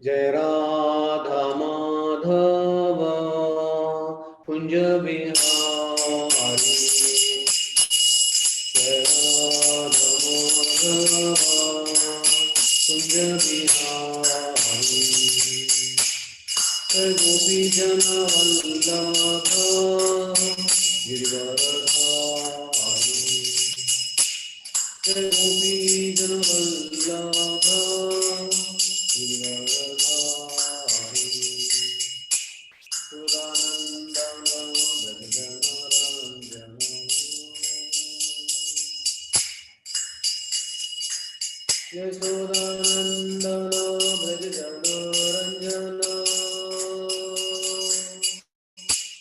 Jai Radha Madhava Kunja Bihari. Jai Radha Madhava Kunja Bihari. Jai Gopi Jana Vallabha Giridharadhari. Jai Gopi Jana Vallabha Giridharadhari. kuru-nandana Yasodanandana Brajajana Ranjana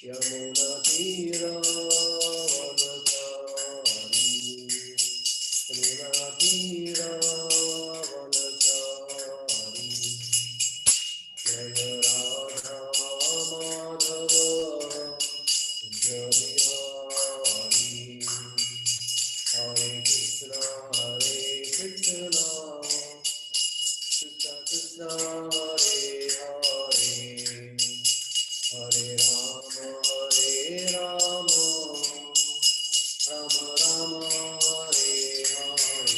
Yamuna Tira Vanachari Yamuna Tira Vanachari Jaya Radha Madhava Kunja Bihari. Hare Krishna Krishna Krishna Hare Hare Hare Rama Rama Rama Hare Hare.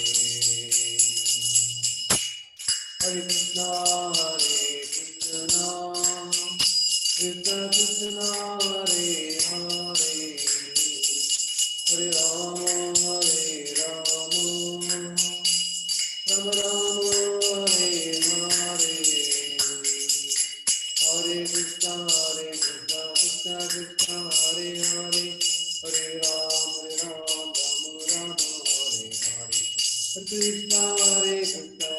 Hare Krishna Krishna Krishna Hare Hare Hare Rama Rama Rama Hare Hare. Hare Krishna Krishna Krishna Hare Hare Hare Rama Rama Hare Hare. Hare Krishna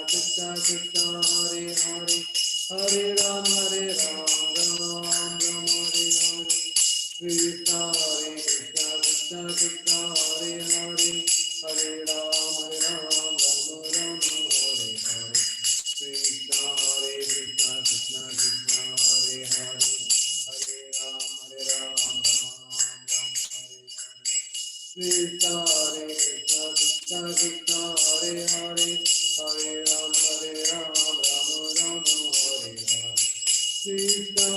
Krishna Krishna Hare Hare Hare Rama Rama Hare Hare. Krishna Krishna Krishna Hare Hare Hare Rama Rama Hare Hare. Krishna Krishna Krishna Hare Hare Hare Rama Hare Hare. Krishna Krishna Krishna Hare Hare Hare Rama Rama Hare Hare. Krishna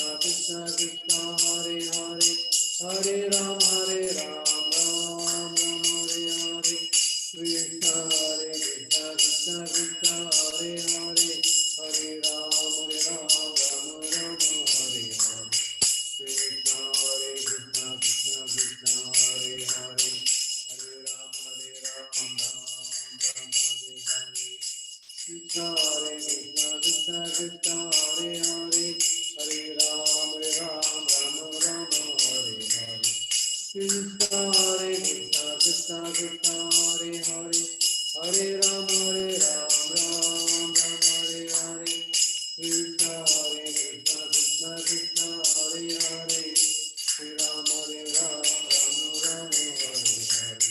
Krishna Krishna Hare Hare Hare Rama Rama Hare Hare. Krishna Krishna Krishna Hare Hare Hare Rama Rama Hare Hare. Krishna Krishna Krishna Hare Hare Hare Rama Rama Hare Hare. Krishna Krishna Krishna Hare Hare Hare Rama Rama Hare Hare. Krishna Krishna Krishna Hare Hare Hare Rama Rama Hare Hare. Krishna Krishna Krishna Hare Hare Hare Rama Rama Hare Hare.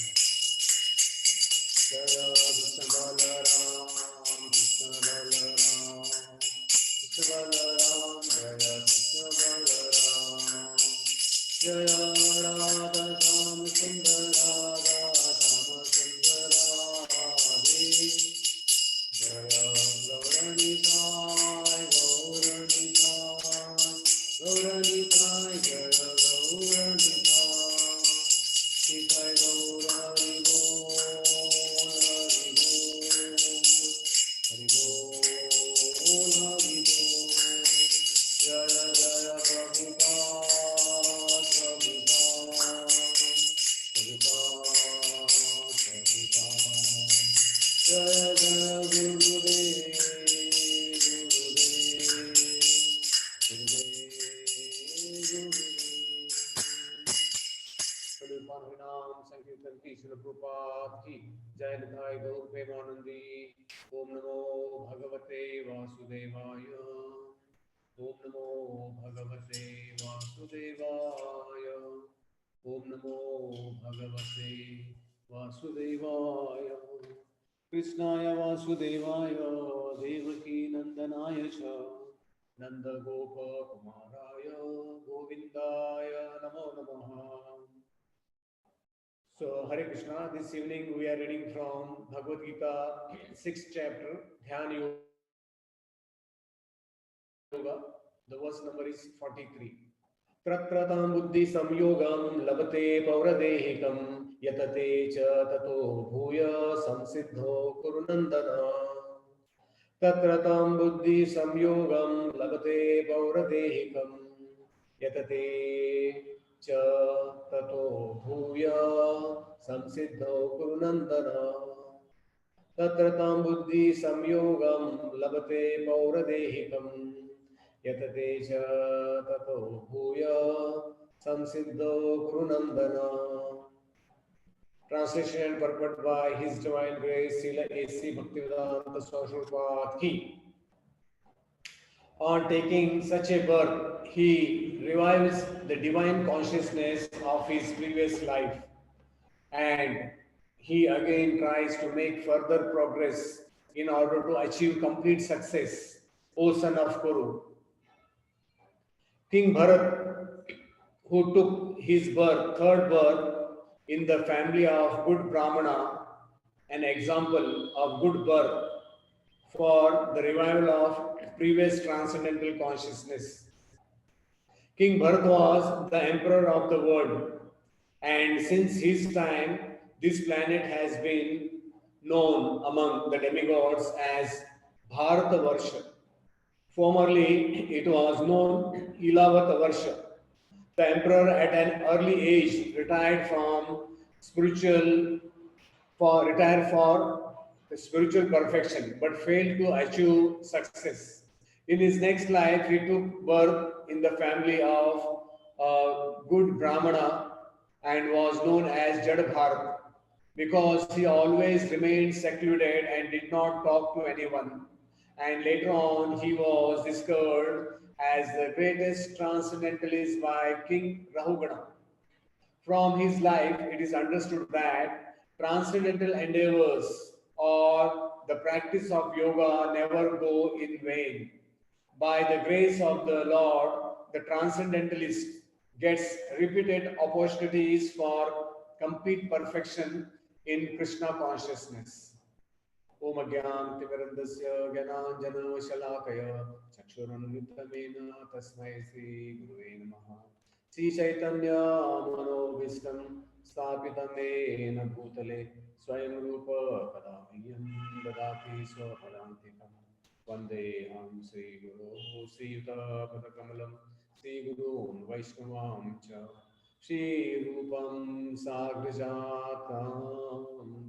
Jaya Krishna Balaram Krishna Balaram Krishna Balaram Jaya Krishna Balaram. Jaya Radha Saṁsiddhau Radha Saṁsiddhau. Jaya Gauranitai Gauranitai Gauranitai Jaya Gauranitai. Nitai Gaurani Hari Bol Hari Bol. Jaya Jaya Prabhupada Prabhupada Prabhupada. Jaya Jaya Gurudev Harinaam Sankirtan ki Srila Prabhupada ki Jai Nitai Gaur Premanandi. Om Namo Bhagavate Vasudevaya. Om Namo Bhagavate Vasudevaya. Om Namo Bhagavate Vasudevaya. Krishnaya Vasudevaya Devaki Nandanaya Cha Nanda Gopa Kumaraya Govindaya Namo Namaha. So Hare Krishna, this evening we are reading from Bhagavad Gita, 6th chapter, Dhyan Yoga. The verse number is 43. Tatra buddhi-saṁyogaṁ labhate paurva-dehikam yatate tato bhūyaḥ saṁsiddhau kuru-nandana. Tatra buddhi-saṁyogaṁ labhate paurva-dehikam yatate tato bhūyaḥ saṁsiddhau kuru-nandana. Tatra buddhi-saṁyogaṁ labhate paurva-dehikam yatate tato bhūyaḥ saṁsiddhau kuru-nandana. Translation and purport by His Divine Grace Srila A.C. Bhaktivedanta Swami Prabhupada Ki. On taking such a birth, he revives the divine consciousness of his previous life, and he again tries to make further progress in order to achieve complete success. O son of Kuru, King Bharat, who took his birth, third birth, in the family of good Brahmana, an example of good birth for the revival of previous transcendental consciousness. King Bharat was the emperor of the world, and since his time, this planet has been known among the demigods as Bharatavarsha. Formerly, it was known Ilavatavarša. The emperor at an early age retired for the spiritual perfection, but failed to achieve success. In his next life, he took birth in the family of good Brahmana and was known as Jadabharat because he always remained secluded and did not talk to anyone. And later on, he was discovered as the greatest transcendentalist by King Rahugana. From his life, it is understood that transcendental endeavors or the practice of yoga never go in vain. By the grace of the Lord, the transcendentalist gets repeated opportunities for complete perfection in Krishna consciousness. Om Agyan Timirandasya Gyananjana Shalakaya Chakshurunmittamena Tasmai Sri Gurave Namaha. Sri Chaitanya Manovistam Sthapitam Yena Bhutale Swayam Rupa Kadamiyam Dadati Swapadantikam Vandeham Sri Guru Sri Yuta Padakamalam Sri Guru Vaishnavam Cha Shri Rupam Sagrajatam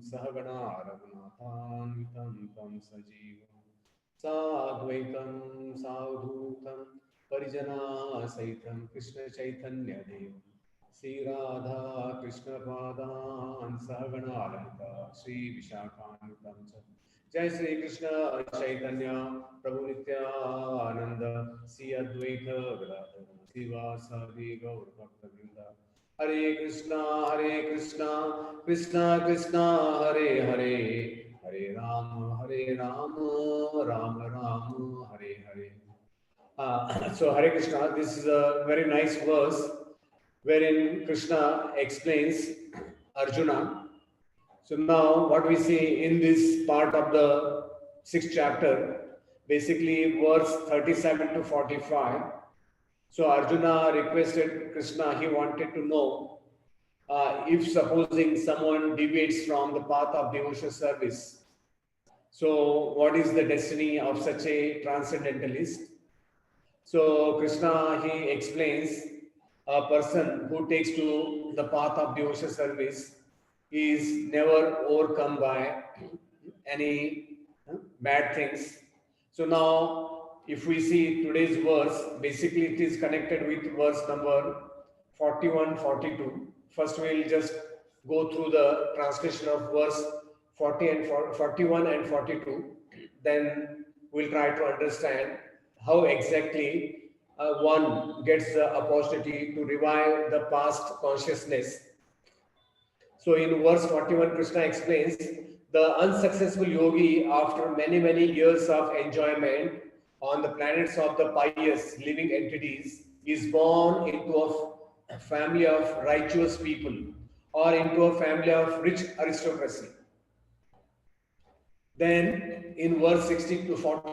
Sahagana Raghunathan Tam Sajivam Sadvaitam Sadhutam Parijana Saitam Krishna Chaitanya Devam Sri Radha Krishna Padan Sahagana Lalita Sri Vishakhanutam Jai Sri Krishna Chaitanya Prabhu Nityananda Sri Advaita Gadadhara Sivasadi Gaur Bhakta Vrinda Hare Krishna Krishna Krishna Hare Hare Hare Rama Rama Rama Hare Hare. So Hare Krishna, this is a very nice verse wherein Krishna explains Arjuna. So now what we see in this part of the 6th chapter, basically verse 37 to 45. So Arjuna requested Krishna, he wanted to know if supposing someone deviates from the path of devotional service, so what is the destiny of such a transcendentalist? So Krishna, he explains a person who takes to the path of devotional service is never overcome by any bad things. So now if we see today's verse, basically it is connected with verse number 41, 42. First we'll just go through the translation of verse 41 and 42. Then we'll try to understand how exactly one gets the opportunity to revive the past consciousness. So in verse 41, Krishna explains the unsuccessful yogi, after many years of enjoyment on the planets of the pious living entities, is born into a family of righteous people or into a family of rich aristocracy. Then in verse 60 to 40,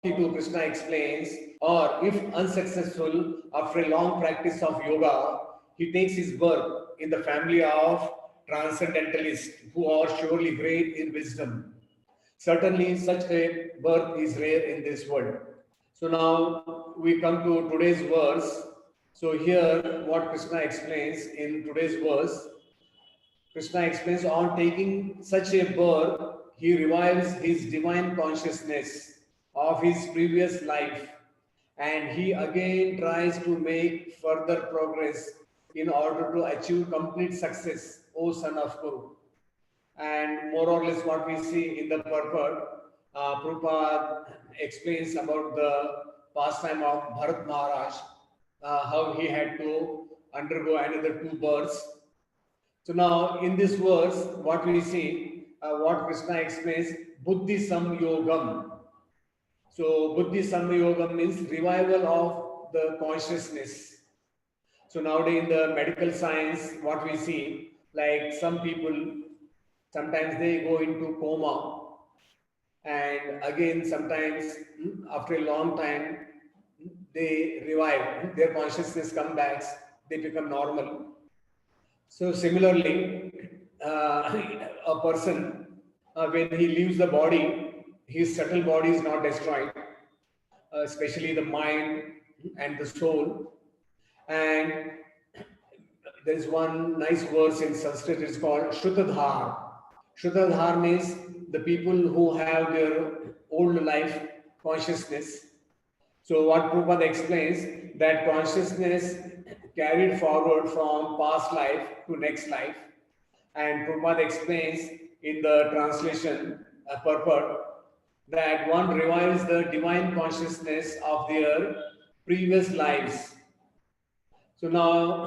42 Krishna explains, or if unsuccessful after a long practice of yoga, he takes his birth in the family of transcendentalists who are surely great in wisdom. Certainly, such a birth is rare in this world. So now we come to today's verse. So here, what Krishna explains in today's verse, Krishna explains on taking such a birth, he revives his divine consciousness of his previous life, and he again tries to make further progress in order to achieve complete success, O son of Kuru. And more or less what we see in the purport, Prabhupada explains about the pastime of Bharat Maharaj, how he had to undergo another 2 births. So now in this verse, what we see, what Krishna explains, buddhi-saṁyogaṁ. So buddhi-saṁyogaṁ means revival of the consciousness. So nowadays in the medical science, what we see, like some people, sometimes they go into coma, and again sometimes after a long time they revive, their consciousness comes back, they become normal. So similarly, a person, when he leaves the body, his subtle body is not destroyed, especially the mind and the soul. And there is one nice verse in Sanskrit, it's called Shrutadhar. Shrutadhar means the people who have their old life consciousness. So what Prabhupada explains, that consciousness carried forward from past life to next life. And Prabhupada explains in the translation, purport, that one revives the divine consciousness of their previous lives. So now,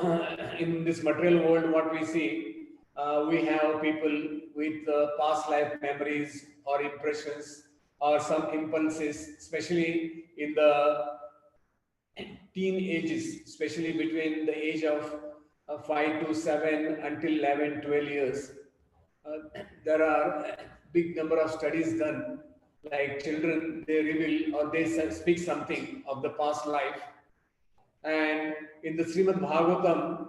in this material world, what we see, we have people with past life memories or impressions or some impulses, especially in the teen ages, especially between the age of 5 to 7 until 11, 12 years. There are a big number of studies done, like children, they reveal or they speak something of the past life. And in the Srimad Bhagavatam,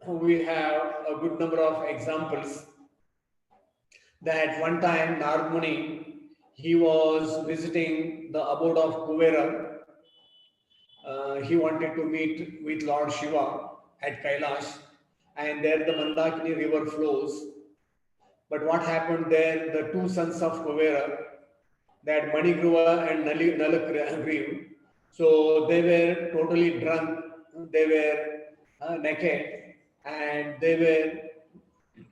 we have a good number of examples that one time Narad Muni, he was visiting the abode of Kuvera. He wanted to meet with Lord Shiva at Kailash, and there the Mandakini river flows. But what happened there, the 2 sons of Kuvera, that Manigriva and Nalagriva, so they were totally drunk, they were naked, and they were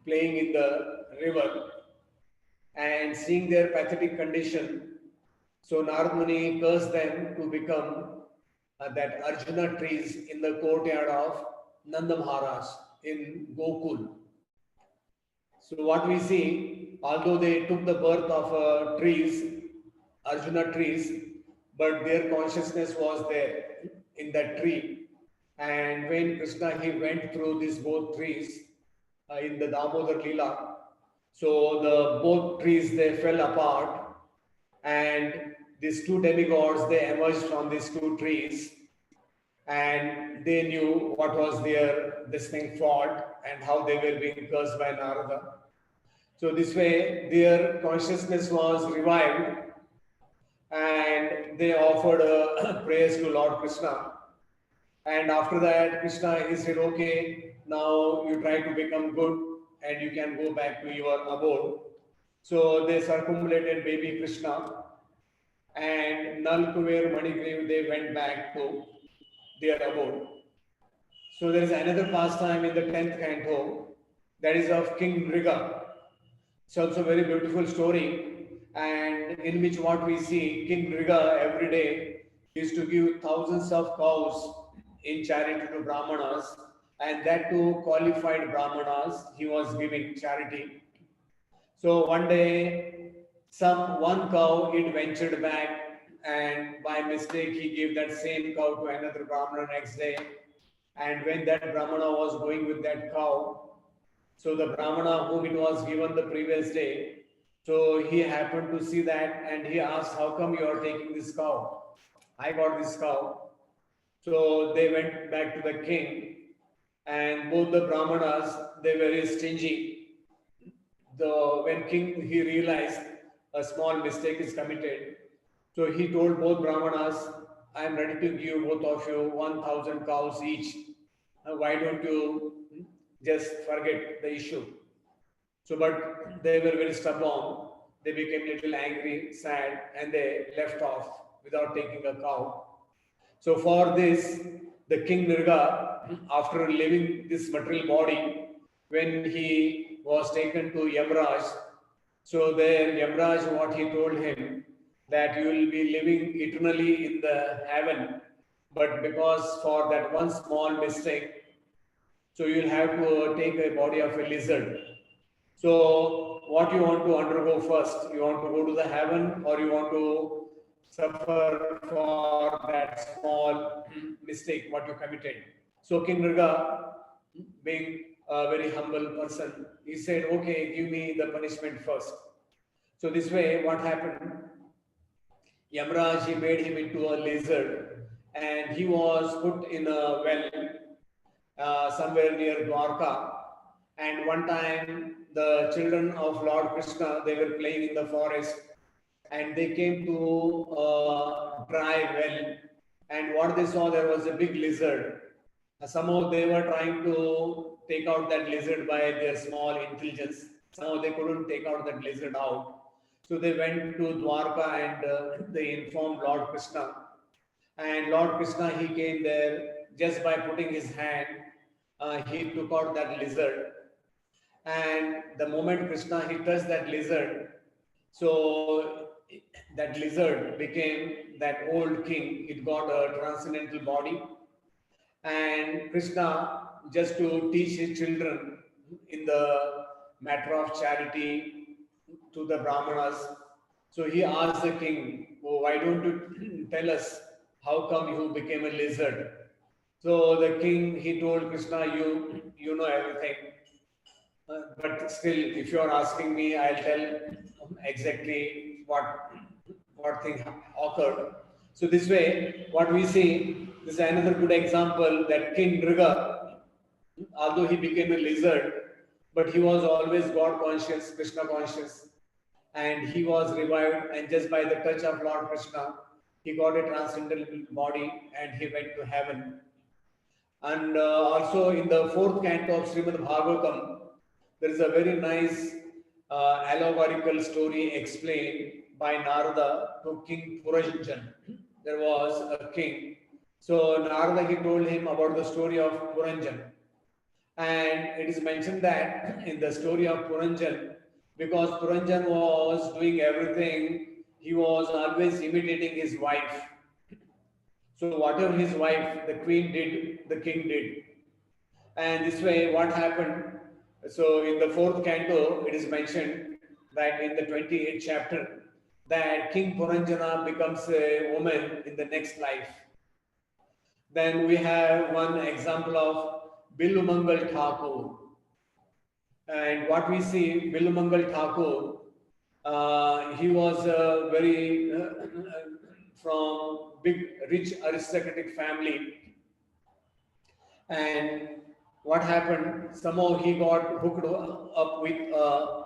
playing in the river. And seeing their pathetic condition, so Narad Muni cursed them to become that Arjuna trees in the courtyard of Nanda Maharaj in Gokul. So what we see, although they took the birth of trees, Arjuna trees, but their consciousness was there in that tree. And when Krishna, he went through these both trees in the Damodar Leela, so the both trees, they fell apart, and these 2 demigods, they emerged from these 2 trees, and they knew what was their fault and how they were being cursed by Narada. So this way their consciousness was revived, and they offered prayers to Lord Krishna. And after that, Krishna, he said, okay, now you try to become good and you can go back to your abode. So they circumambulated baby Krishna, and Nal, Kuver, Manigriva, they went back to their abode. So there is another pastime in the 10th canto, that is of King Mriga. It's also a very beautiful story, and in which what we see, King Mriga every day used to give thousands of cows in charity to Brahmanas, and that to qualified Brahmanas he was giving charity. So one day, one cow, it ventured back, and by mistake he gave that same cow to another Brahmana next day. And when that Brahmana was going with that cow, so the Brahmana whom it was given the previous day, So he happened to see that and he asked, how come you are taking this cow? I got this cow. So they went back to the king, and both the brahmanas, they were very stingy. When king he realized a small mistake is committed, so he told both brahmanas, I am ready to give both of you 1,000 cows each. Why don't you just forget the issue? So, but they were very stubborn. They became a little angry, sad, and they left off without taking a cow. So for this, the king Nirga, after leaving this material body, when he was taken to Yamraj, so there Yamraj, what he told him, that you will be living eternally in the heaven, but because for that one small mistake, so you'll have to take a body of a lizard. So what you want to undergo first? You want to go to the heaven, or you want to suffer for that small mistake what you committed? So King Nirga, being a very humble person, he said, okay, give me the punishment first. So this way, what happened? Yamraj, he made him into a lizard, and he was put in a well somewhere near Dwarka. And one time, the children of Lord Krishna, they were playing in the forest, and they came to a dry well. And what they saw, there was a big lizard. Somehow they were trying to take out that lizard by their small intelligence. Somehow they couldn't take out that lizard out. So they went to Dwarka and they informed Lord Krishna. And Lord Krishna, he came there just by putting his hand, he took out that lizard. And the moment Krishna, he touched that lizard, so that lizard became that old king. It got a transcendental body. And Krishna, just to teach his children in the matter of charity to the Brahmanas, so he asked the king, oh, why don't you tell us how come you became a lizard? So the king, he told Krishna, you know everything. But still, if you are asking me, I'll tell exactly what thing occurred. So this way, what we see, this is another good example that King Nriga, although he became a lizard, but he was always God conscious, Krishna conscious, and he was revived, and just by the touch of Lord Krishna, he got a transcendental body and he went to heaven. And also in the 4th canto of Srimad Bhagavatam, there is a very nice allegorical story explained by Narada to King Puranjan. There was a king. So Narada, he told him about the story of Puranjan. And it is mentioned that in the story of Puranjan, because Puranjan was doing everything, he was always imitating his wife. So whatever his wife, the queen did, the king did. And this way, what happened? So in the 4th canto, it is mentioned that in the 28th chapter, that King Puranjana becomes a woman in the next life. Then we have one example of Bilumangal Thakur. And what we see, Bilumangal Thakur, he was very from big, rich aristocratic family. And what happened? Somehow he got hooked up with a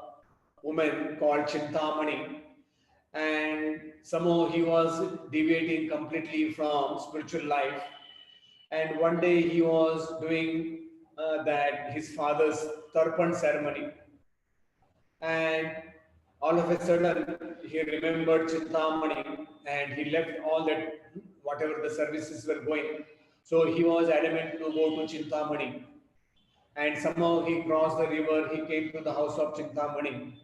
woman called Chintamani, and somehow he was deviating completely from spiritual life. And one day he was doing that his father's tarpan ceremony, and all of a sudden he remembered Chintamani and he left all that, whatever the services were going. So he was adamant to go to Chintamani. And somehow he crossed the river, he came to the house of Chintamani.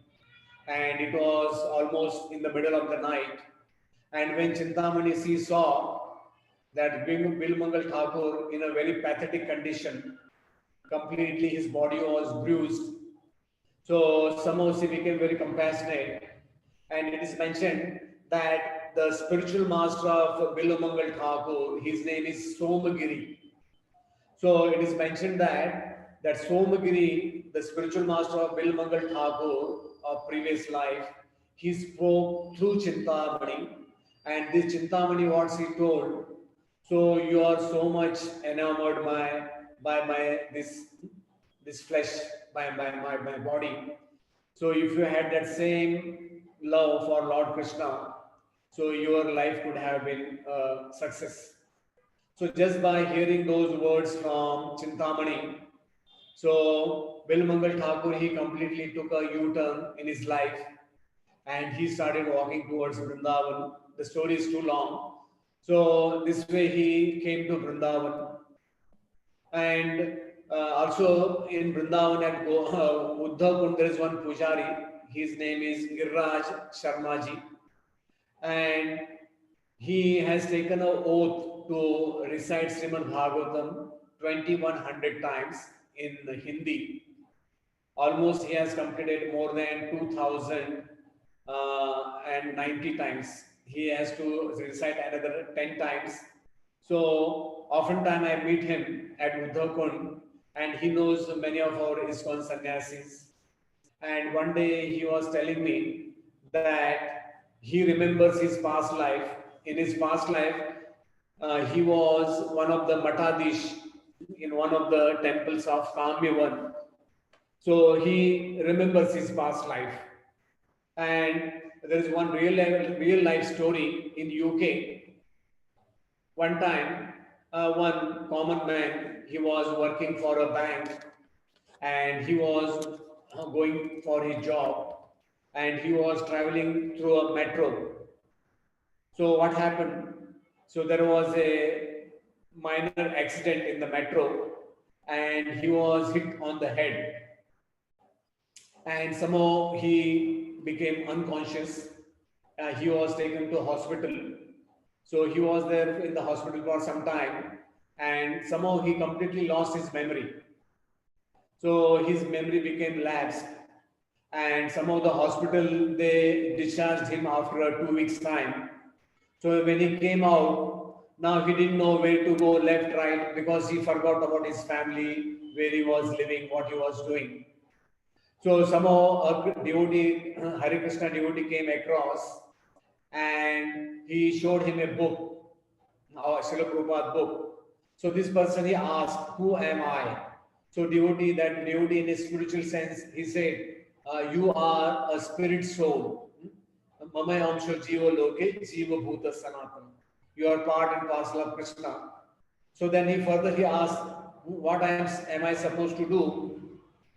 And it was almost in the middle of the night. And when Chintamani saw that Bilmangal Thakur in a very pathetic condition, completely his body was bruised. So somehow she became very compassionate. And it is mentioned that the spiritual master of Bilumangal Thakur, his name is Somagiri. So it is mentioned that Somagiri, the spiritual master of Bilumangal Thakur of previous life, he spoke through Chintamani, and this Chintamani, what he told, so you are so much enamored by my this flesh, by my body. So if you had that same love for Lord Krishna, so your life could have been a success. So just by hearing those words from Chintamani, so Bilmangal Thakur, he completely took a U-turn in his life and he started walking towards Vrindavan. The story is too long. So this way he came to Vrindavan. And also in Vrindavan at Uddhav, there is one Pujari. His name is Girraj Sharmaji. And he has taken an oath to recite Srimad Bhagavatam 2100 times in Hindi. Almost he has completed more than 2090 times. He has to recite another 10 times. So oftentimes I meet him at Uddhav and he knows many of our ISKCON sannyasis. And one day he was telling me that he remembers his past life. In his past life, he was one of the Matadish in one of the temples of Kamyavan. So he remembers his past life. And there is one real life story in UK. One time, one common man, he was working for a bank and he was going for his job and he was traveling through a metro. So what happened? So there was a minor accident in the metro and he was hit on the head. And somehow he became unconscious. He was taken to hospital. So he was there in the hospital for some time and somehow he completely lost his memory. So his memory became lapsed and somehow the hospital, they discharged him after a 2 weeks time. So when he came out, now he didn't know where to go, left, right, because he forgot about his family, where he was living, what he was doing. So somehow a devotee, Hare Krishna devotee came across and he showed him a book, Srila Prabhupada book. So this person, he asked, who am I? So that devotee in a spiritual sense, he said, you are a spirit soul. Mama amsho jiva loke jiva bhuta sanatan. You are part and parcel of Krishna. So then he asked, what am I supposed to do?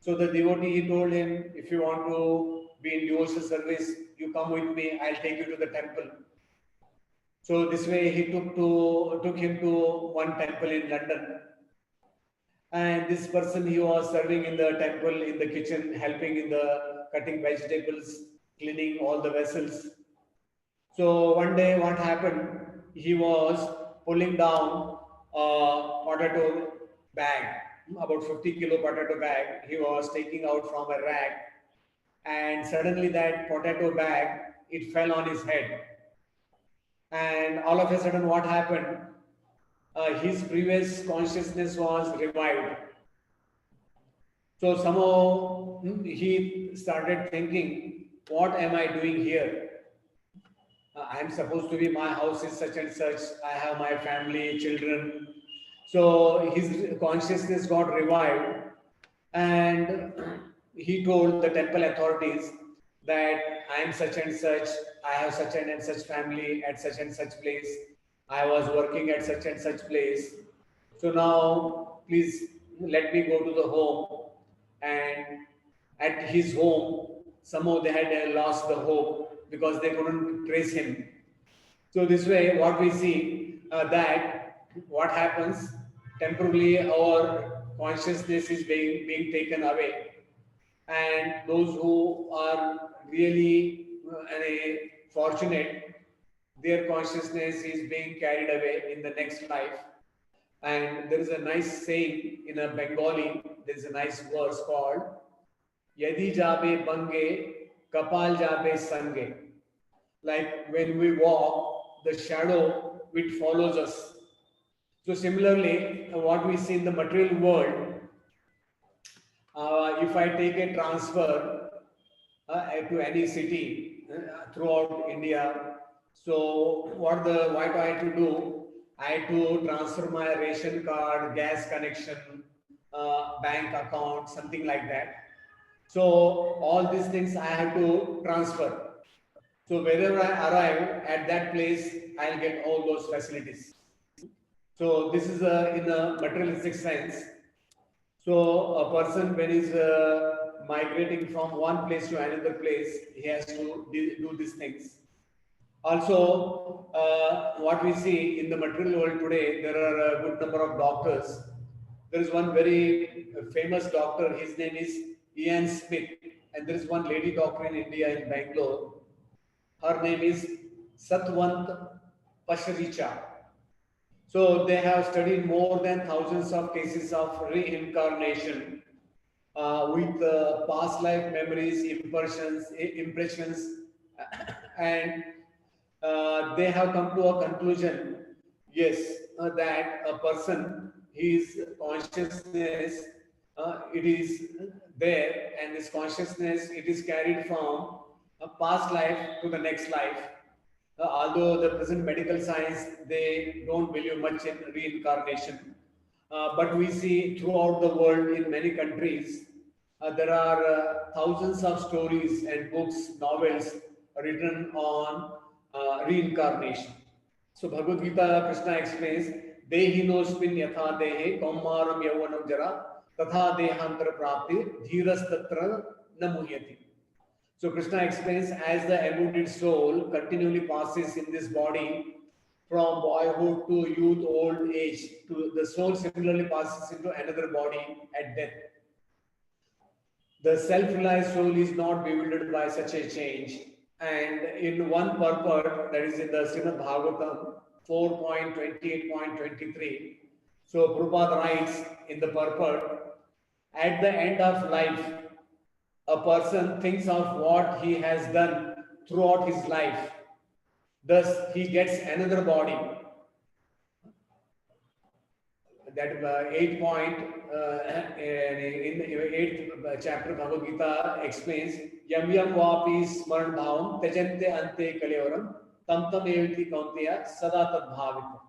So the devotee, he told him, if you want to be in devotional service, you come with me, I'll take you to the temple. So this way he took him to one temple in London. And this person, he was serving in the temple, in the kitchen, helping in the cutting vegetables, cleaning all the vessels. So one day what happened, he was pulling down a potato bag, about 50 kilo potato bag. He was taking out from a rack and suddenly that potato bag, it fell on his head. And all of a sudden what happened? His previous consciousness was revived. So somehow he started thinking, what am I doing here? I am supposed to be, my house is such and such, I have my family, children. So his consciousness got revived and he told the temple authorities that I am such and such, I have such and such family at such and such place, I was working at such and such place. So now please let me go to the home. And at his home, somehow they had lost the hope because they couldn't trace him. So this way, what we see that what happens, temporarily our consciousness is being taken away. And those who are really fortunate, their consciousness is being carried away in the next life. And there is a nice saying in a Bengali, there is a nice verse called Yadi jabe bange, kapal jabe sange. Like when we walk, the shadow, which follows us. So similarly, what we see in the material world, if I take a transfer to any city, throughout India. So what do I had to do? I had to transfer my ration card, gas connection, bank account, something like that. So all these things I have to transfer. So wherever I arrive at that place, I'll get all those facilities. So this is in a materialistic sense. So a person when he's migrating from one place to another place, he has to do these things. Also, what we see in the material world today, there are a good number of doctors. There is one very famous doctor, his name is Ian Smith, and there is one lady doctor in India in Bangalore. Her name is Satwant Pasharicha. So they have studied more than thousands of cases of reincarnation with past life memories, impressions, and they have come to a conclusion, yes, that a person, his consciousness, it is there, and this consciousness, it is carried from a past life to the next life. Although the present medical science, they don't believe much in reincarnation. But we see throughout the world in many countries, there are thousands of stories and books, novels written on reincarnation. So Bhagavad Gita, Krishna explains, Dehinosmin yatha dehe kaumaram yauvanam jara tatha dehantar prapti dhiras tatra na muhyati. So Krishna explains, as the embodied soul continually passes in this body from boyhood to youth, old age, to the soul similarly passes into another body at death. The self-realized soul is not bewildered by such a change. And in one purport, that is in the Srimad Bhagavatam 4.28.23, so Prabhupada writes in the purport, at the end of life, a person thinks of what he has done throughout his life. Thus, he gets another body. That 8 point in the 8th chapter Bhagavad Gita explains, Yam yam vapi smaran bhavam tajante ante kalevaram tam tam eviti kaunteya sada tad bhavita.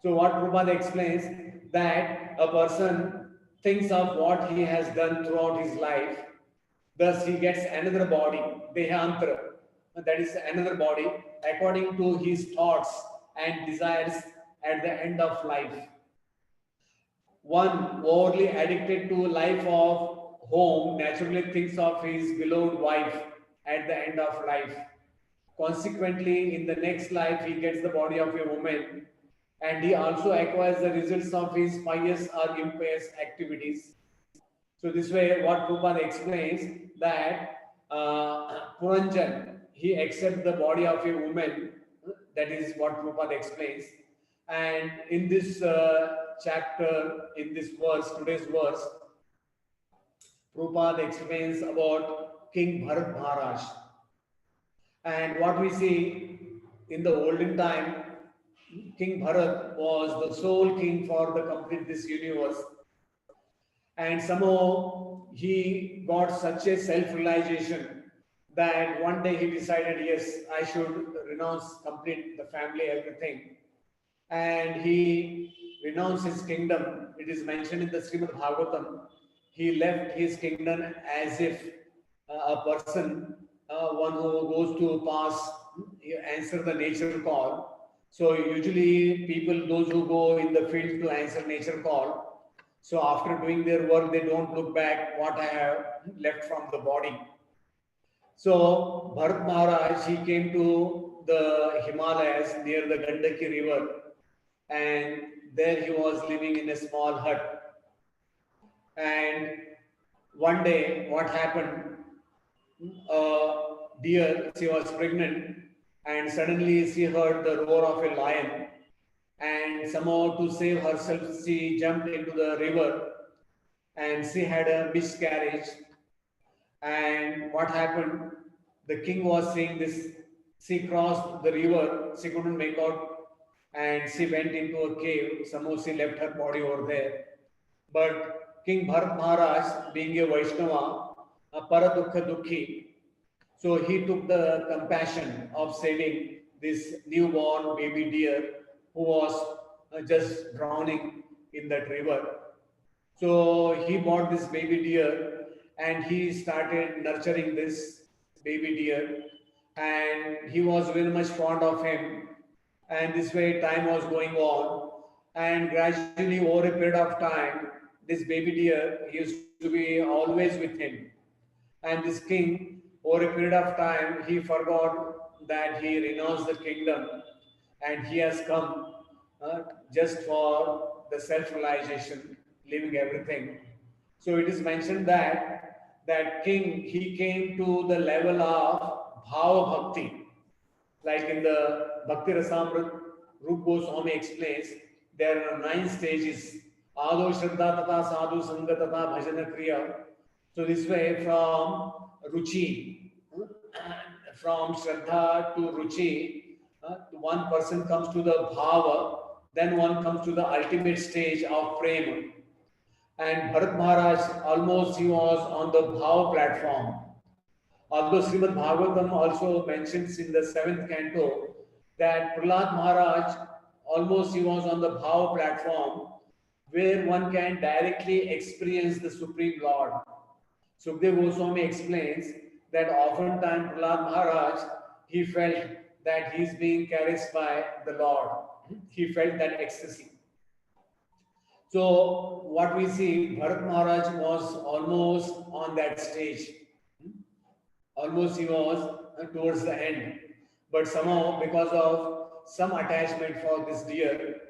So what Prabhupada explains, that a person thinks of what he has done throughout his life. Thus, he gets another body, Dehantara, that is another body, according to his thoughts and desires at the end of life. One overly addicted to life of home naturally thinks of his beloved wife at the end of life. Consequently, in the next life, he gets the body of a woman, and he also acquires the results of his pious or impious activities. So this way, what Prabhupada explains, that Puranjan, he accepts the body of a woman. That is what Prabhupada explains. And in this chapter, in this verse, today's verse, Prabhupada explains about King Bharat Maharaj. And what we see in the olden time, King Bharat was the sole king for the complete this universe. And somehow he got such a self-realization that one day he decided, yes, I should renounce, complete the family, everything. And he renounced his kingdom. It is mentioned in the Srimad Bhagavatam. He left his kingdom as if a person, one who goes to pass, answer the nature call. So usually people, those who go in the field to answer nature call, so after doing their work, they don't look back what I have left from the body. So Bharat Maharaj, he came to the Himalayas near the Gandaki river, and there he was living in a small hut. And one day, what happened? A deer, she was pregnant, and suddenly she heard the roar of a lion. And somehow to save herself, she jumped into the river, and she had a miscarriage. And what happened? The king was seeing this. She crossed the river. She couldn't make out, and she went into a cave. Somehow she left her body over there. But King Bharat Maharaj, being a Vaishnava, a Paradukha Dukhi, So he took the compassion of saving this newborn baby deer who was just drowning in that river. So he bought this baby deer and he started nurturing this baby deer, and he was very much fond of him. And this way time was going on, and gradually over a period of time, this baby deer used to be always with him. And this king, over a period of time, he forgot that he renounced the kingdom and he has come just for the self-realization, leaving everything. So it is mentioned that that king, he came to the level of bhava bhakti. Like in the Bhakti Rasamrit, Rup Goswami explains, there are 9 stages. Ado Shraddha Tata Sadhu Sangha Tata Bhajana Kriya. So this way from Ruchi, from Shraddha to Ruchi, one person comes to the Bhava, then one comes to the ultimate stage of Prema. And Bharat Maharaj, almost he was on the Bhava platform. Although Srimad Bhagavatam also mentions in the 7th canto that Prahlad Maharaj, almost he was on the Bhava platform, where one can directly experience the Supreme Lord. Sukdev Goswami explains that oftentimes Prahlad Maharaj, he felt that he is being caressed by the Lord. He felt that ecstasy. So what we see, Bharat Maharaj was almost on that stage. Almost he was towards the end. But somehow, because of some attachment for this deer,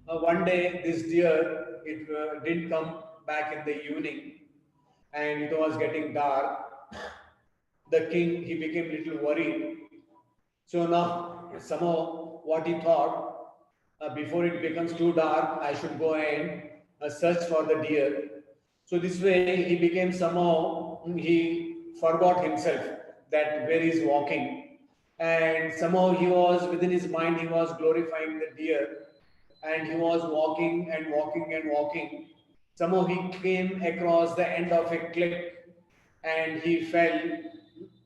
one day this deer, it didn't come back in the evening, and it was getting dark. The king, he became a little worried. So now, somehow, what he thought, before it becomes too dark, I should go and search for the deer. So this way, he became somehow, he forgot himself that where he is walking. And somehow he was, within his mind, he was glorifying the deer. And he was walking and walking and walking. Somehow he came across the end of a cliff and he fell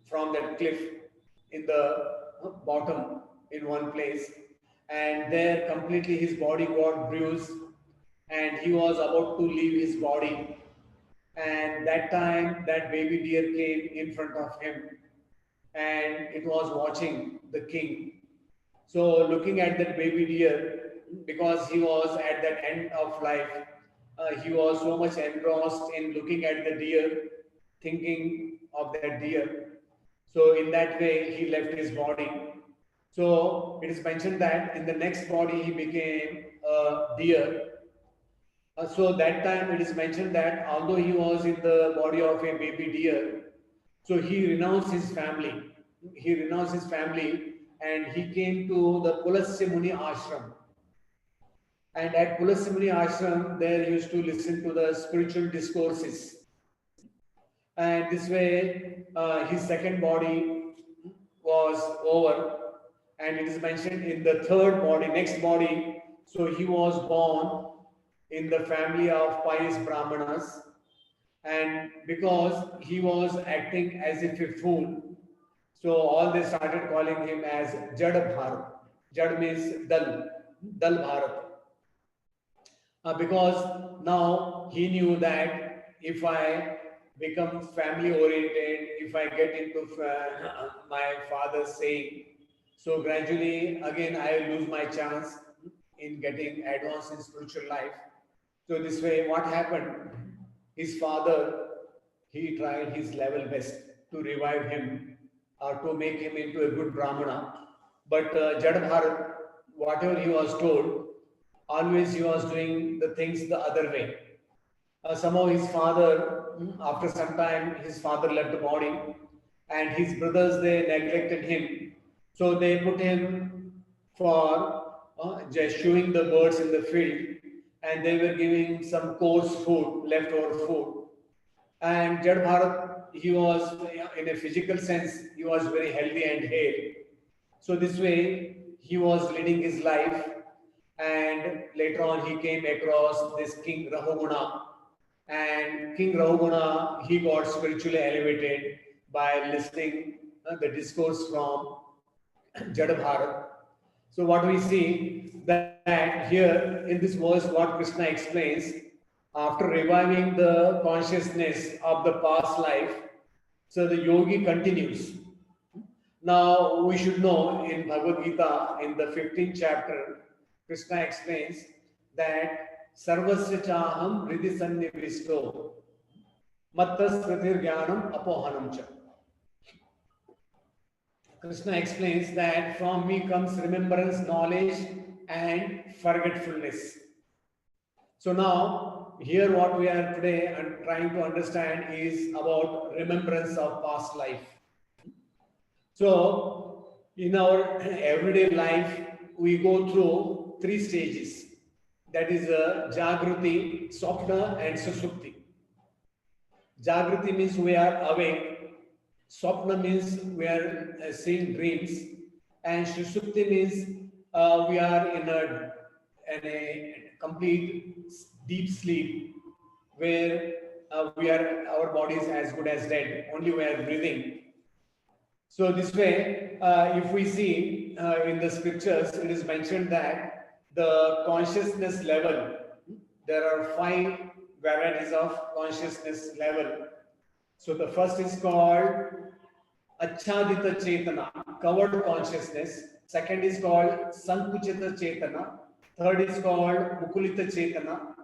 from that cliff in the bottom in one place, and there completely his body got bruised and he was about to leave his body, and that time that baby deer came in front of him and it was watching the king. So looking at that baby deer, because he was at that end of life, he was so much engrossed in looking at the deer, thinking of that deer. So in that way, he left his body. So it is mentioned that in the next body, he became a deer. So that time it is mentioned that although he was in the body of a baby deer, so he renounced his family. He renounced his family and he came to the Pulasya Muni ashram. And at Pulasya Muni ashram, there he used to listen to the spiritual discourses. And this way, his second body was over. And it is mentioned in the third body, next body. So he was born in the family of pious Brahmanas. And because he was acting as if a fool, so all they started calling him as Jad Bharat. Jad means Dal Bharat. Because now he knew that if I become family oriented, if I get into my father's saying, so gradually again I lose my chance in getting advanced in spiritual life. So this way, what happened? His father, he tried his level best to revive him or to make him into a good Brahmana. But Jad Bharat, whatever he was told, always he was doing the things the other way. Somehow his father, after some time, his father left the body and his brothers, they neglected him. So they put him for just shooing the birds in the field, and they were giving some coarse food, leftover food. And Jad Bharat, he was, in a physical sense, he was very healthy and hale. So this way, he was leading his life, and later on he came across this King Rahuguna. And King Rahuguna, he got spiritually elevated by listening the discourse from Jada Bharat. So what we see that here in this verse, what Krishna explains, after reviving the consciousness of the past life, so the yogi continues. Now we should know in Bhagavad Gita, in the 15th chapter, Krishna explains that Sarvasya Chaham Hridhi Sannivisto Mattas Pratir Jnanam Apohanam Cha. Krishna explains that from me comes remembrance, knowledge, and forgetfulness. So now, here what we are today trying to understand is about remembrance of past life. So, in our everyday life, we go through 3 stages. That is Jagruti, Swapna, and Susupti. Jagruti means we are awake. Swapna means we are seeing dreams, and Sushupti means we are in a complete deep sleep where our body is as good as dead, only we are breathing. So this way, if we see in the scriptures, it is mentioned that the consciousness level, there are 5 varieties of consciousness level. So the first is called Achadita Chetana, covered consciousness. Second is called Sankuchita Chetana. Third is called Mukulita Chetana.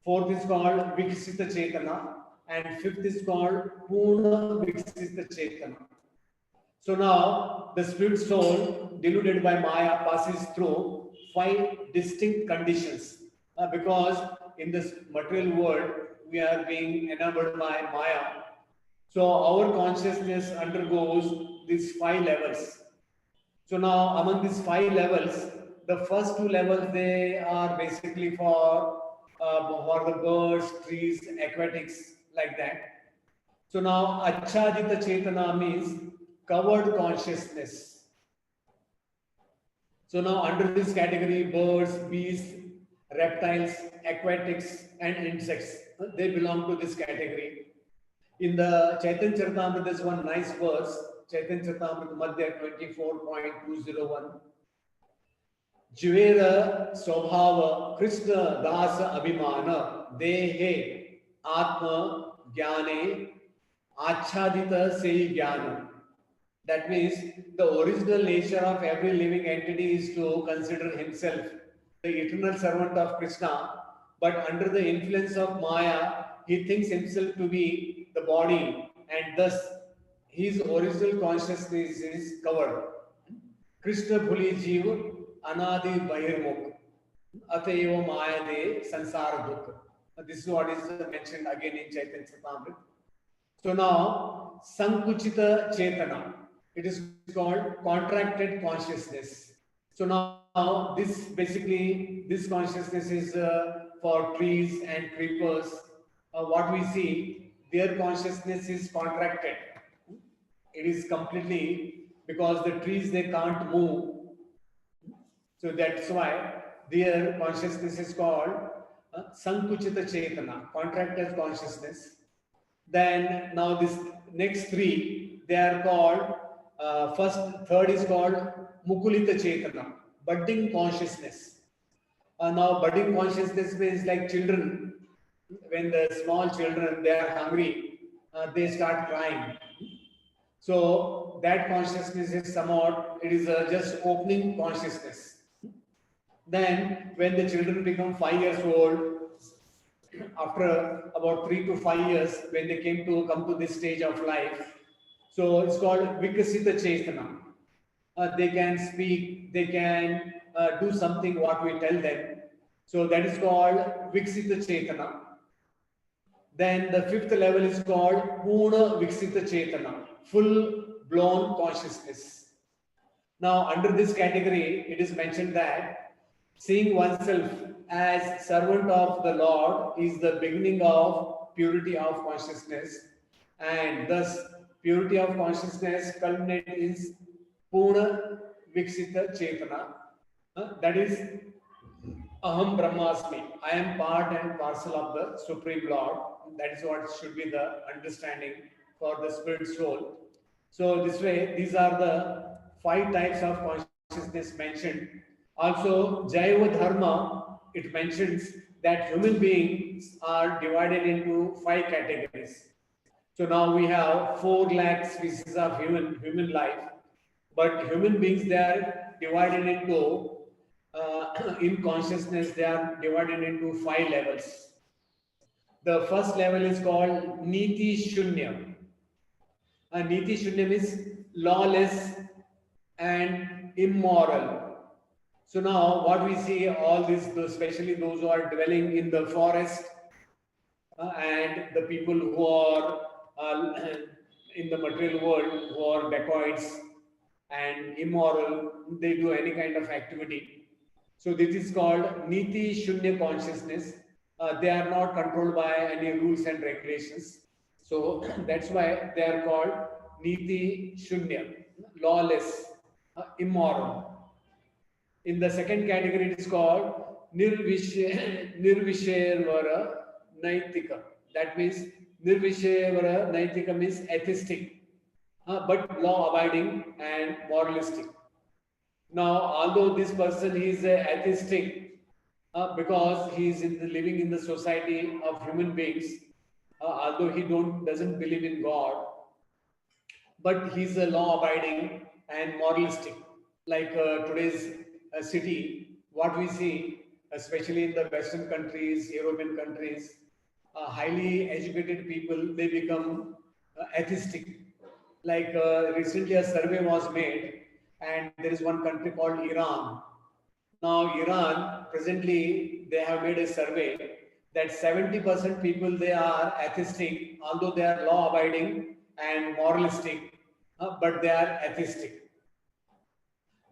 Fourth is called Vikshita Chetana. And fifth is called Purna Vikshita Chetana. So now the spirit soul, deluded by Maya, passes through 5 distinct conditions. Because in this material world, we are being enamored by Maya. So our consciousness undergoes these 5 levels. So now among these 5 levels, the first 2 levels, they are basically for the birds, trees, aquatics, like that. So now Achadita Chetana means covered consciousness. So now under this category, birds, beasts, reptiles, aquatics, and insects, they belong to this category. In the Chaitanya Charitamrita, there's one nice verse, Chaitanya Charitamrita Madhya 24.201. Jivera Swabhava Krishna Dasa Abhimana Dehe Atma Jnane Achadita Sei Jnana. That means the original nature of every living entity is to consider himself the eternal servant of Krishna, but under the influence of Maya, he thinks himself to be the body, and thus his original consciousness is covered. Krishna Bhuli Jiva Anadi Bahirmukh Atayeva Mayade Sansara Dukha. This is what is mentioned again in Chaitanya Charitamrita. So now, Sankuchita Chetana, it is called contracted consciousness. So now this consciousness is for trees and creepers. What we see, their consciousness is contracted. It is completely, because the trees, they can't move. So that's why their consciousness is called Sankuchita Chetana, contracted consciousness. Then now this next 3, they are called, third is called Mukulita Chetana, budding consciousness. Now budding consciousness means like children, when the small children, they are hungry, they start crying. So that consciousness is somewhat, it is just opening consciousness. Then when the children become 5 years old, after about 3 to 5 years, when they come to this stage of life, so it's called Vikasita Chetana. They can speak, they can do something what we tell them. So that is called Viksita Chetana. Then the 5th level is called Purna Viksita Chetana, full blown consciousness. Now under this category, it is mentioned that seeing oneself as servant of the Lord is the beginning of purity of consciousness, and thus purity of consciousness culminates in Purna Viksita Chetana. That is Aham Brahmasmi. I am part and parcel of the Supreme Lord. That is what should be the understanding for the spirit soul. So this way, these are the 5 types of consciousness mentioned. Also, Jaiva Dharma, it mentions that human beings are divided into 5 categories. So now we have 4 lakh species of human life, but human beings, they are divided into in consciousness, they are divided into 5 levels. The first level is called Niti Shunya. Niti Shunya means lawless and immoral. So now what we see, all this, especially those who are dwelling in the forest and the people who are in the material world, who are dacoits and immoral, they do any kind of activity. So this is called Niti Shunya consciousness. They are not controlled by any rules and regulations. So that's why they are called Niti Shunya, lawless, immoral. In the second category, it is called Nirvishayavara Naitika. That means Nirvishayavara Naitika means atheistic, but law-abiding and moralistic. Now, although this person is atheistic, because he is living in the society of human beings, although he doesn't believe in God, but he's a law-abiding and moralistic. Like today's city, what we see, especially in the Western countries, European countries, highly educated people, they become atheistic. Like recently a survey was made, and there is one country called Iran. Now Iran, presently they have made a survey that 70% people, they are atheistic, although they are law abiding and moralistic, but they are atheistic.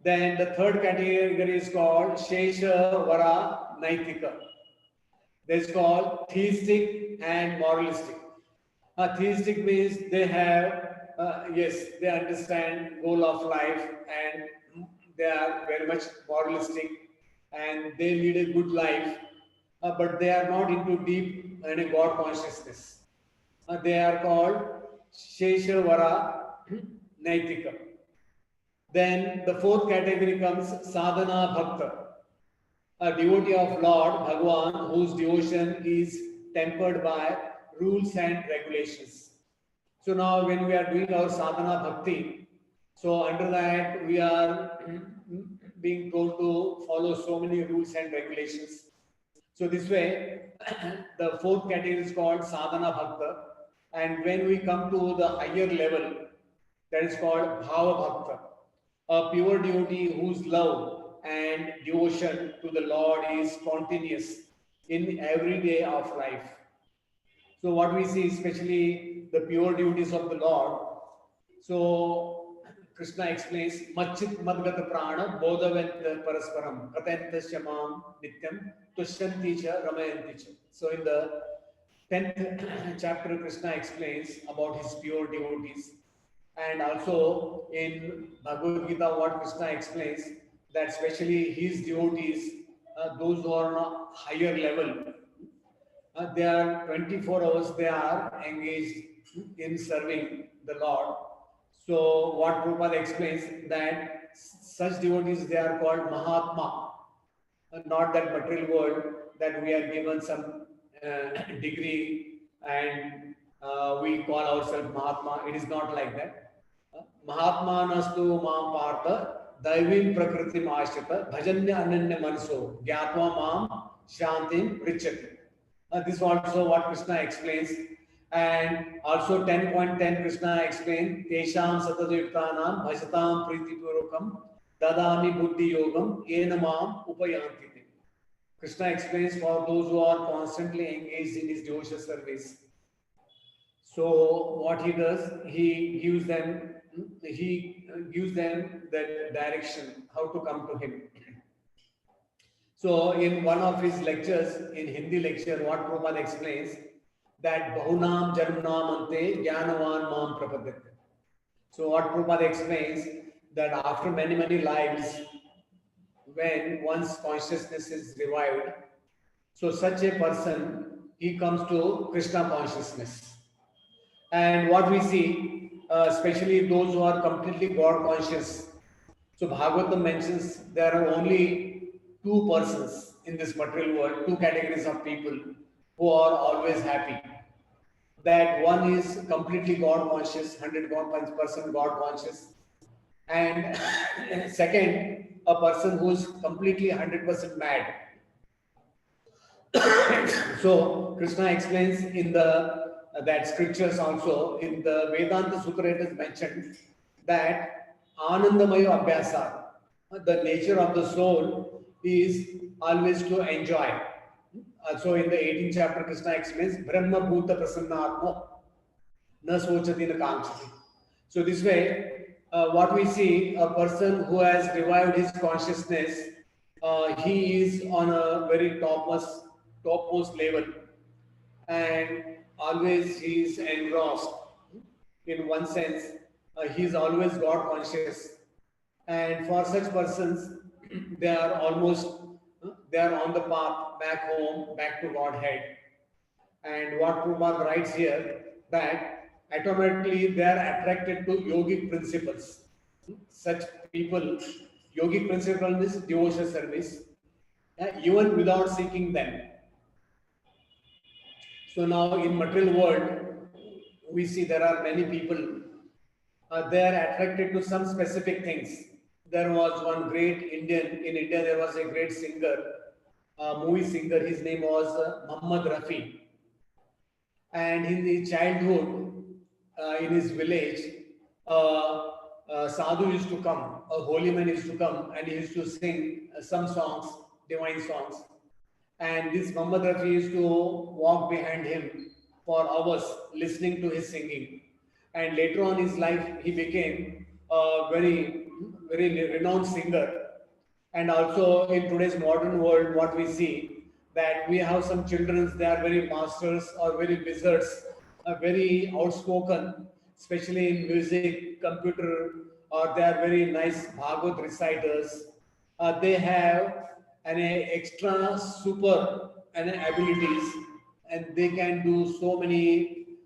Then the third category is called Shesha Vara Naitika. This is called theistic and moralistic. Theistic means they have, yes, they understand goal of life and they are very much moralistic and they lead a good life, but they are not into deep and God consciousness. They are called Sheshavara Naitika. Then the fourth category comes Sadhana Bhakta, a devotee of Lord Bhagavan whose devotion is tempered by rules and regulations. So now when we are doing our sadhana bhakti, so under that we are being told to follow so many rules and regulations. So this way, the fourth category is called sadhana bhakta. And when we come to the higher level, that is called bhava bhakta, a pure devotee whose love and devotion to the Lord is spontaneous in every day of life. So what we see, especially the pure devotees of the Lord, so Krishna explains, Machit Madgata Prana Bodhavent Parasparam Katantasya Mam Nityam Tushyanti Cha Ramayanti Cha. So in the 10th chapter, Krishna explains about his pure devotees. And also in Bhagavad Gita, what Krishna explains, that especially his devotees, those who are on a higher level, they are 24 hours, they are engaged in serving the Lord. So what Prabhupada explains, that such devotees, they are called Mahatma, not that material world that we are given some degree and we call ourselves Mahatma. It is not like that. Mahatma nastu mam partha daivim prakriti ashrita bhajanya ananya manso gyatva mam shantim richati. This is also what Krishna explains. And also 10.10 Krishna explains, Tesham satadayuktanam bhajatam pritipurukam dadami buddhi-yogam enamam upayanti. Krishna explains for those who are constantly engaged in his devotional service. So what he does, he gives them the direction how to come to him. So in one of his lectures, in Hindi lecture, what Prabhupada explains, that Bahunam Janmanam Ante Jnanavan Mam Prapadyate. So what Prabhupada explains, that after many lives, when one's consciousness is revived, so such a person, he comes to Krishna consciousness. And what we see, especially those who are completely God conscious. So Bhagavatam mentions there are only two persons in this material world, two categories of people who are always happy. That one is completely God conscious, 100% God conscious, and second, a person who is completely 100% mad. So Krishna explains in the that scriptures also in the Vedanta Sutra it is mentioned that Anandamaya Abhyasa, the nature of the soul is always to enjoy. So in the 18th chapter, Krishna explains Brahma Bhuta Prasanna Atma Na Sochati Na Kamchati. So this way, what we see, a person who has revived his consciousness, he is on a very topmost level, and always he is engrossed. In one sense, he is always God conscious, and for such persons, they are almost they are on the path back home, back to Godhead. And what Prabhupada writes here that automatically they are attracted to yogic principles. Such people, yogic principle is devotional service, even without seeking them. So now in material world, we see there are many people, they are attracted to some specific things. There was one great Indian, in India there was a great singer, movie singer, his name was Muhammad Rafi. And in his childhood, in his village, sadhu used to come, a holy man used to come, and he used to sing some songs, divine songs. And this Muhammad Rafi used to walk behind him for hours listening to his singing. And later on in his life, he became a very renowned singer. And also in today's modern world, what we see that we have some children, they are very masters or very wizards, very outspoken, especially in music, computer, or they are very nice Bhagavad reciters. They have an extra super abilities, and they can do so many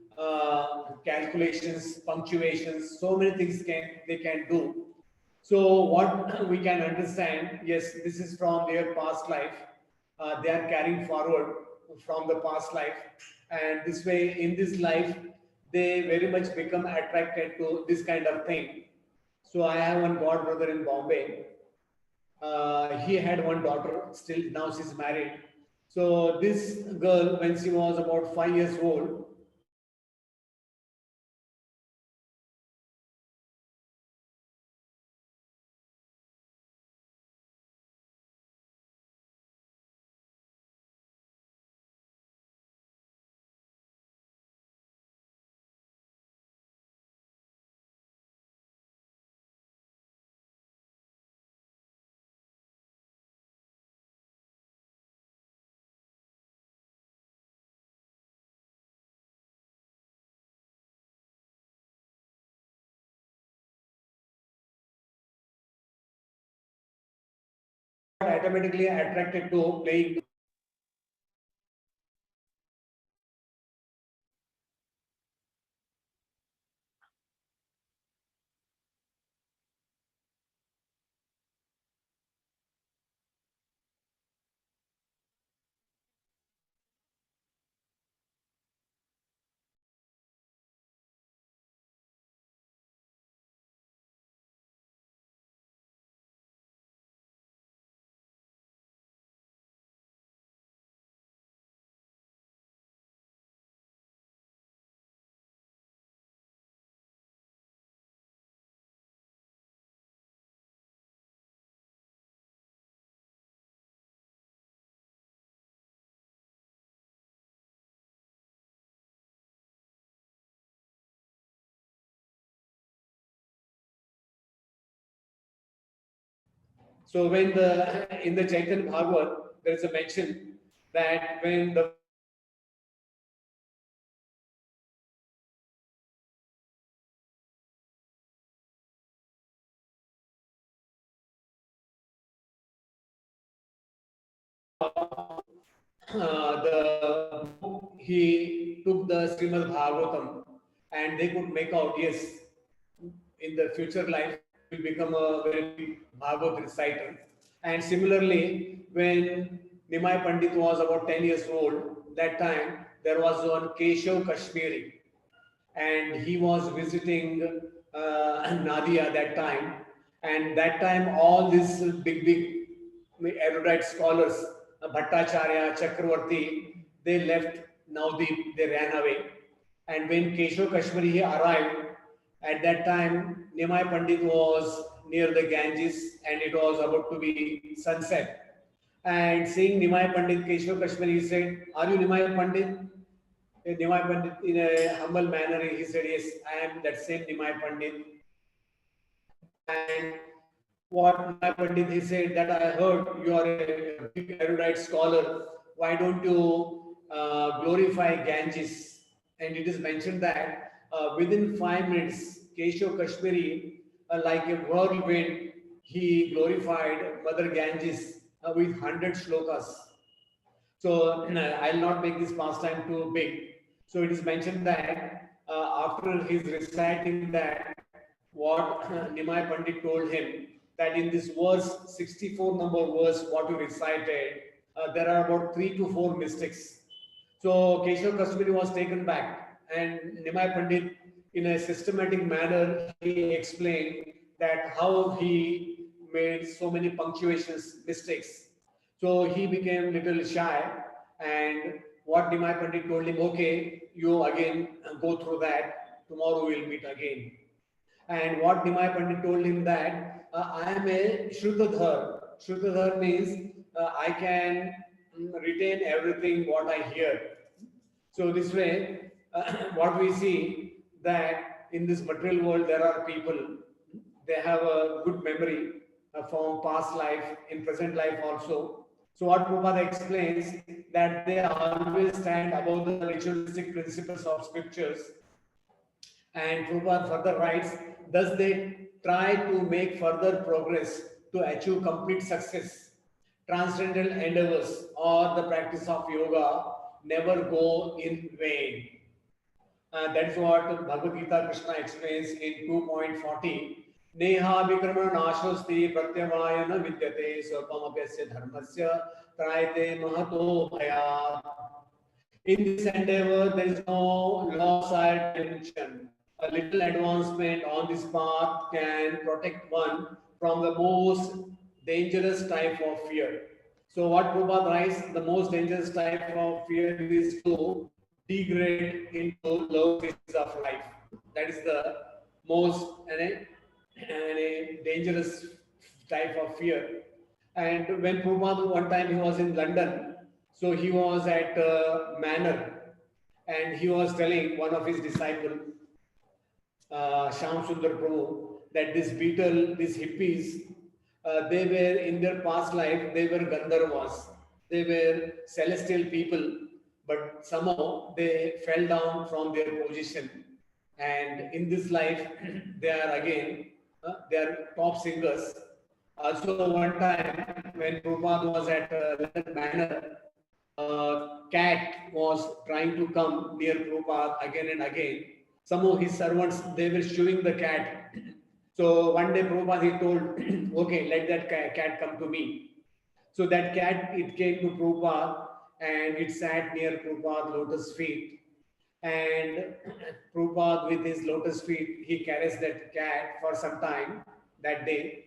calculations, punctuations, so many things they can do. So what we can understand, yes, this is from their past life. They are carrying forward from the past life, and this way, in this life, they very much become attracted to this kind of thing. So I have one god brother in Bombay. He had one daughter. Still now she's married. So this girl, when she was about 5 years old, automatically attracted to playing. So when the in the Chaitanya Bhagavad, there is a mention that when he took the Srimad Bhagavatam, and they could make out, yes, in the future life will become a very big Bhagavad reciter. And similarly, when Nimai Pandit was about 10 years old, that time there was one Keshav Kashmiri, and he was visiting Nadia that time. And that time, all these big erudite scholars, Bhattacharya, Chakravarti, they left Navdeep, they ran away. And when Keshav Kashmiri arrived, at that time, Nimai Pandit was near the Ganges and it was about to be sunset. And seeing Nimai Pandit, Keshav Kashmiri said, "Are you Nimai Pandit?" Nimai Pandit, in a humble manner, he said, "Yes, I am that same Nimai Pandit." And what Nimai Pandit, he said, that I heard you are a big erudite scholar. Why don't you glorify Ganges? And it is mentioned that within 5 minutes, Keshav Kashmiri, like a whirlwind, he glorified Mother Ganges with 100 shlokas. So I'll not make this pastime too big. So it is mentioned that after his reciting that, what Nimai Pandit told him, that in this verse, 64 number verse, what you recited, there are about 3 to 4 mistakes. So Keshav Kashmiri was taken back, and Nimai Pandit, in a systematic manner, he explained that how he made so many punctuations mistakes. So he became little shy, and what Nimai Pandit told him, okay, you again go through that, tomorrow we'll meet again. And what Nimai Pandit told him that I am a Shrutadhar. Shrutadhar means I can retain everything what I hear. So this way, what we see that in this material world there are people, they have a good memory from past life, in present life also. So what Prabhupada explains, that they always stand above the ritualistic principles of scriptures. And Prabhupada further writes, thus they try to make further progress to achieve complete success. Transcendental endeavors or the practice of yoga never go in vain. That's what Bhagavad Gita Krishna explains in 2.40. Neha vikramana nashosti pratyavayana vidyate swapamapyasya dharmasya trayate mahato bhayat. In this endeavor, there is no lopsided tension. A little advancement on this path can protect one from the most dangerous type of fear. So what Prabhupada writes, the most dangerous type of fear is to degrade into low stages of life. That is the most dangerous type of fear. And when Prabhupada, one time he was in London, so he was at Manor, and he was telling one of his disciples, Shyam Sundar Prabhu, that this beetle, these hippies, they were in their past life, they were Gandharvas, they were celestial people, but somehow they fell down from their position. And in this life, they are again, they are top singers. Also, one time when Prabhupada was at London Manor, a cat was trying to come near Prabhupada again and again. Some of his servants, they were shooing the cat. So one day Prabhupada, he told, okay, let that cat come to me. So that cat, it came to Prabhupada and it sat near Prabhupada's lotus feet. And Prabhupada, with his lotus feet, he caressed that cat for some time that day.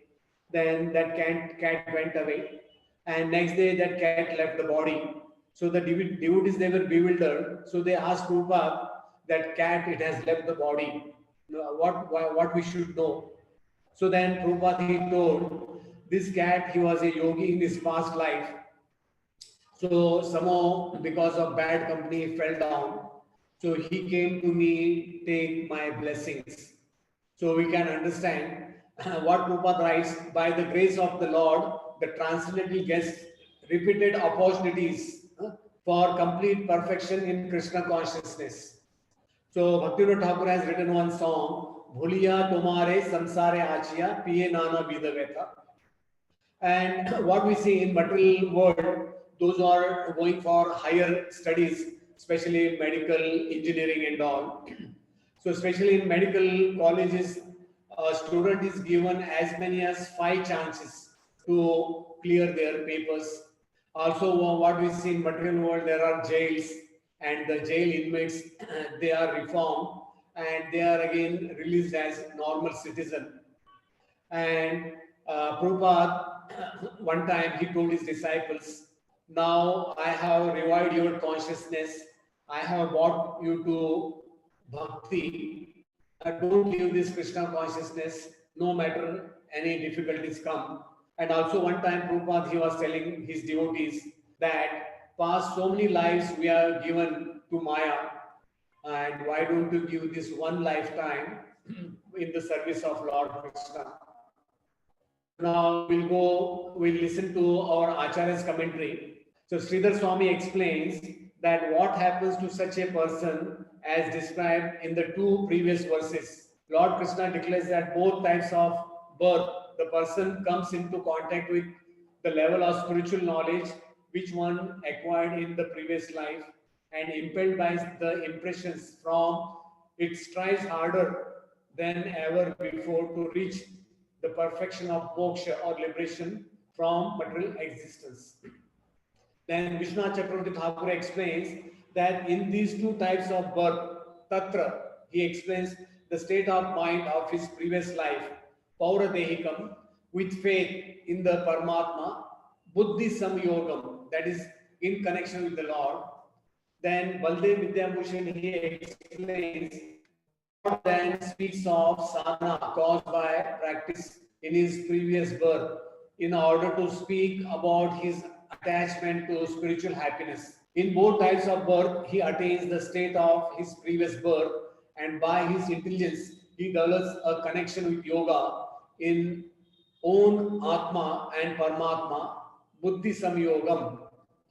Then that cat went away. And next day that cat left the body. So the devotees, they were bewildered. So they asked Prabhupada, that cat, it has left the body. What we should know? So then Prabhupada, he told, this cat, he was a yogi in his past life. So somehow, because of bad company, he fell down. So he came to me, take my blessings. So we can understand what Prabhupada writes, by the grace of the Lord, the transcendental gets repeated opportunities for complete perfection in Krishna consciousness. So Bhaktivinoda Thakur has written one song, Bhuliya Tomare Samsare Achiya Piye Nana Vidaveta. And what we see in material world, those who are going for higher studies, especially medical, engineering and all. So especially in medical colleges, a student is given as many as 5 chances to clear their papers. Also, what we see in material world, there are jails, and the jail inmates they are reformed and they are again released as normal citizen. And Prabhupada, one time he told his disciples, now I have revived your consciousness, I have brought you to bhakti. Don't leave this Krishna consciousness, no matter any difficulties come. And also one time Prabhupada, he was telling his devotees that past so many lives we are given to Maya, and why don't you give this one lifetime in the service of Lord Krishna? Now we'll listen to our Acharya's commentary. So Sridhar Swami explains that what happens to such a person as described in the 2 previous verses. Lord Krishna declares that both types of birth, the person comes into contact with the level of spiritual knowledge which one acquired in the previous life, and impelled by the impressions from it strives harder than ever before to reach the perfection of moksha or liberation from material existence. Then Vishwanath Chakravarti Thakur explains that in these 2 types of birth, tatra, he explains the state of mind of his previous life, paurva-dehikam, with faith in the Paramatma, buddhi-saṁyogaṁ, that is in connection with the Lord. Then Baldev Vidyabhushan, he explains, then speaks of sadhana caused by practice in his previous birth in order to speak about his attachment to spiritual happiness. In both types of birth, he attains the state of his previous birth, and by his intelligence, he develops a connection with yoga in own Atma and Paramatma, buddhi-saṁyogaṁ.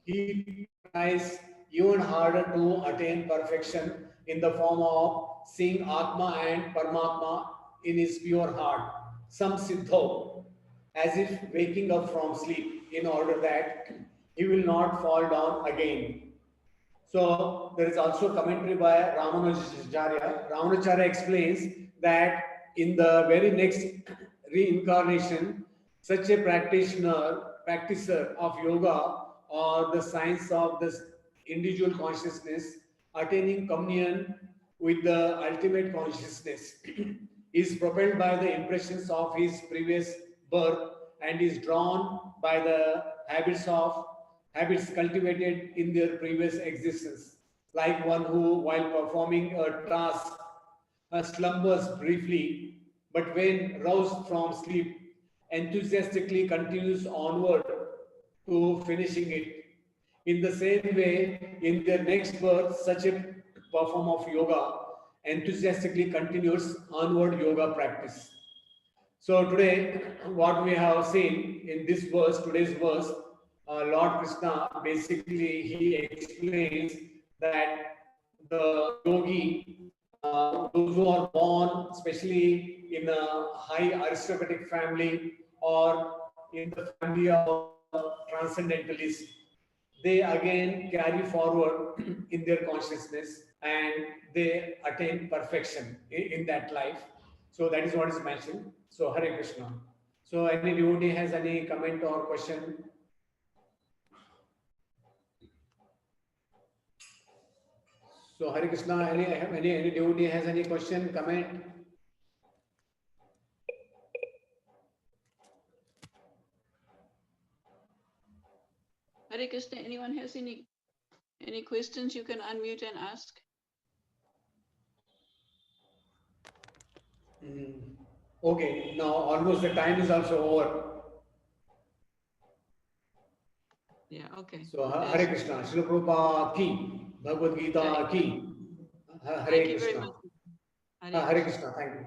He tries even harder to attain perfection in the form of seeing Atma and Paramatma in his pure heart, saṁsiddhau, as if waking up from sleep, in order that he will not fall down again. So there is also a commentary by Ramanujacharya. Ramanujacharya explains that in the very next reincarnation, such a practitioner of yoga or the science of this individual consciousness, attaining communion with the ultimate consciousness, is propelled by the impressions of his previous birth and is drawn by the habits cultivated in their previous existence, like one who, while performing a task, slumbers briefly, but when roused from sleep, enthusiastically continues onward to finishing it. In the same way, in their next birth, such a perform of yoga enthusiastically continues onward yoga practice. So today, what we have seen in this verse, today's verse, Lord Krishna basically he explains that the yogi, those who are born, especially in a high aristocratic family or in the family of transcendentalists, they again carry forward in their consciousness and they attain perfection in that life. So that is what is mentioned. So Hare Krishna. So any devotee has any comment or question? So Hare Krishna, any devotee has any question, comment? Hare Krishna, anyone has any questions, you can unmute and ask. Okay, now almost the time is also over. Yeah, okay. So Hare Krishna, Srila Prabhupada ki, Bhagavad Gita ki. Hare Krishna. Hare Krishna, thank you.